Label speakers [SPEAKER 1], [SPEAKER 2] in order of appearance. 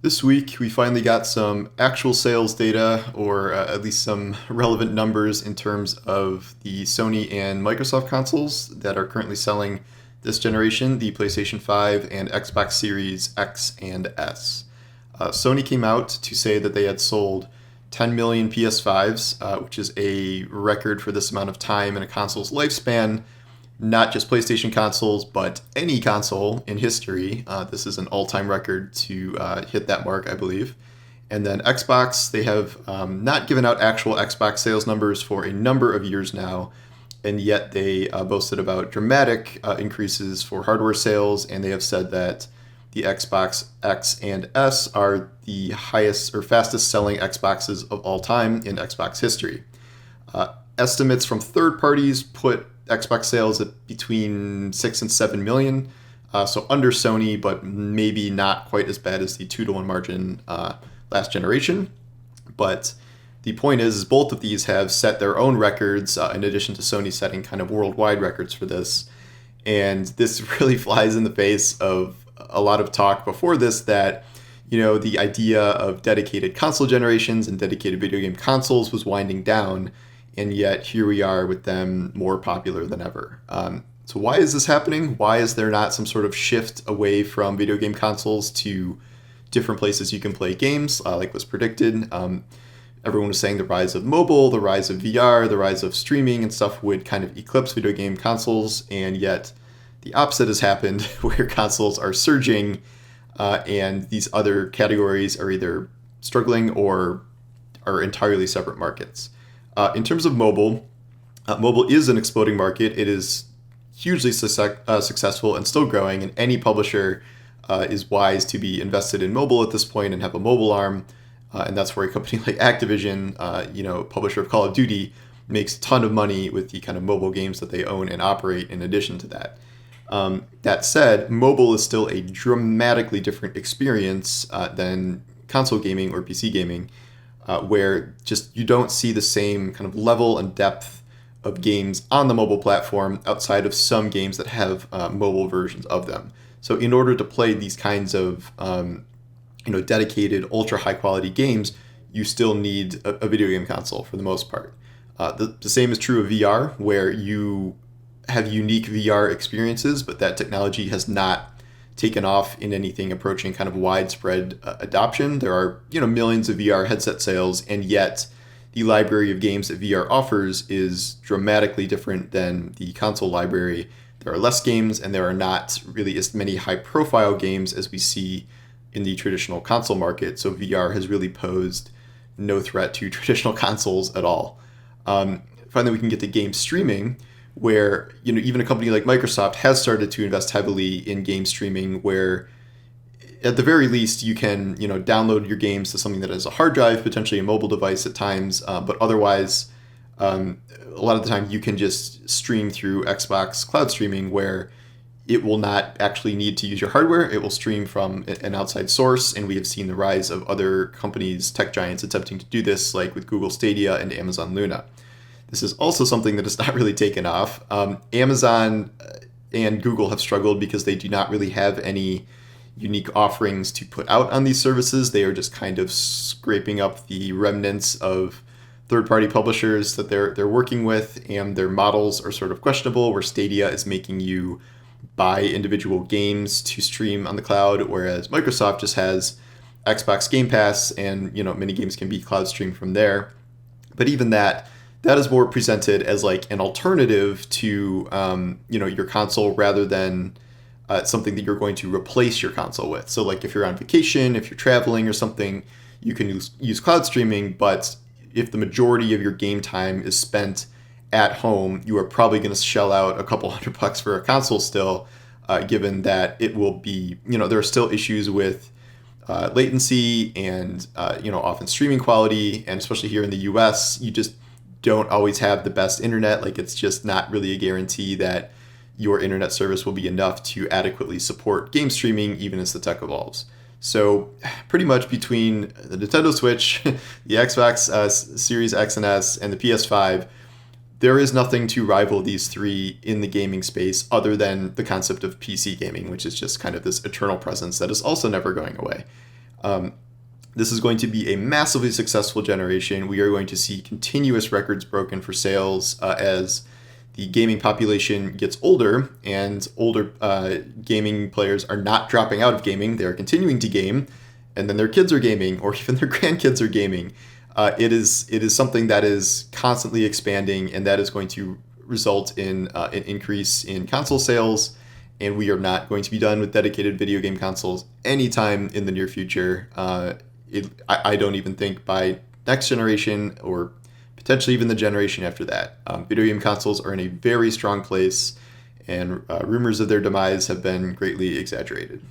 [SPEAKER 1] This week, we finally got some actual sales data, or at least some relevant numbers in terms of the Sony and Microsoft consoles that are currently selling this generation, the PlayStation 5 and Xbox Series X and S. Sony came out to say that they had sold 10 million PS5s, which is a record for this amount of time in a console's lifespan. Not just PlayStation consoles, but any console in history. This is an all-time record to hit that mark, I believe. And then Xbox, they have not given out actual Xbox sales numbers for a number of years now, and yet they boasted about dramatic increases for hardware sales, and they have said that the Xbox X and S are the highest or fastest selling Xboxes of all time in Xbox history. Estimates from third parties put Xbox sales at between 6 and 7 million, so under Sony, but maybe not quite as bad as the 2-to-1 margin last generation. But the point is both of these have set their own records, in addition to Sony setting kind of worldwide records for this. And this really flies in the face of a lot of talk before this that, the idea of dedicated console generations and dedicated video game consoles was winding down. And yet here we are with them more popular than ever. So why is this happening? Why is there not some sort of shift away from video game consoles to different places you can play games, like was predicted? Everyone was saying the rise of mobile, the rise of VR, the rise of streaming and stuff would kind of eclipse video game consoles, and yet the opposite has happened, where consoles are surging, and these other categories are either struggling or are entirely separate markets. In terms of mobile, mobile is an exploding market. It is hugely successful and still growing, and any publisher is wise to be invested in mobile at this point and have a mobile arm. And that's where a company like Activision, publisher of Call of Duty, makes a ton of money with the kind of mobile games that they own and operate in addition to that. That said, mobile is still a dramatically different experience than console gaming or PC gaming. Where just you don't see the same kind of level and depth of games on the mobile platform outside of some games that have mobile versions of them. So in order to play these kinds of dedicated ultra high quality games, you still need a video game console for the most part. The same is true of VR, where you have unique VR experiences, but that technology has not taken off in anything approaching kind of widespread adoption. There are, millions of VR headset sales, and yet the library of games that VR offers is dramatically different than the console library. There are less games, and there are not really as many high-profile games as we see in the traditional console market. So VR has really posed no threat to traditional consoles at all. Finally, we can get to game streaming, where even a company like Microsoft has started to invest heavily in game streaming, where at the very least you can download your games to something that has a hard drive, potentially a mobile device at times, but otherwise a lot of the time you can just stream through Xbox cloud streaming, where it will not actually need to use your hardware. It will stream from an outside source, and we have seen the rise of other companies, tech giants, attempting to do this, like with Google Stadia and Amazon Luna. This is also something that has not really taken off. Amazon and Google have struggled because they do not really have any unique offerings to put out on these services. They are just kind of scraping up the remnants of third-party publishers that they're working with, and their models are sort of questionable, where Stadia is making you buy individual games to stream on the cloud, whereas Microsoft just has Xbox Game Pass, and many games can be cloud streamed from there. But even that is more presented as like an alternative to your console, rather than something that you're going to replace your console with. So like if you're on vacation, if you're traveling or something, you can use cloud streaming, but if the majority of your game time is spent at home, you are probably going to shell out a couple $100 for a console still, given that it will be, there are still issues with latency and often streaming quality, and especially here in the US, you just don't always have the best internet. Like, it's just not really a guarantee that your internet service will be enough to adequately support game streaming, even as the tech evolves. So pretty much between the Nintendo Switch, the Xbox Series X and S, and the PS5, there is nothing to rival these three in the gaming space other than the concept of PC gaming, which is just kind of this eternal presence that is also never going away. This is going to be a massively successful generation. We are going to see continuous records broken for sales as the gaming population gets older, and older gaming players are not dropping out of gaming. They are continuing to game, and then their kids are gaming, or even their grandkids are gaming. It is something that is constantly expanding, and that is going to result in an increase in console sales. And we are not going to be done with dedicated video game consoles anytime in the near future. I don't even think by next generation, or potentially even the generation after that. Video game consoles are in a very strong place, and rumors of their demise have been greatly exaggerated.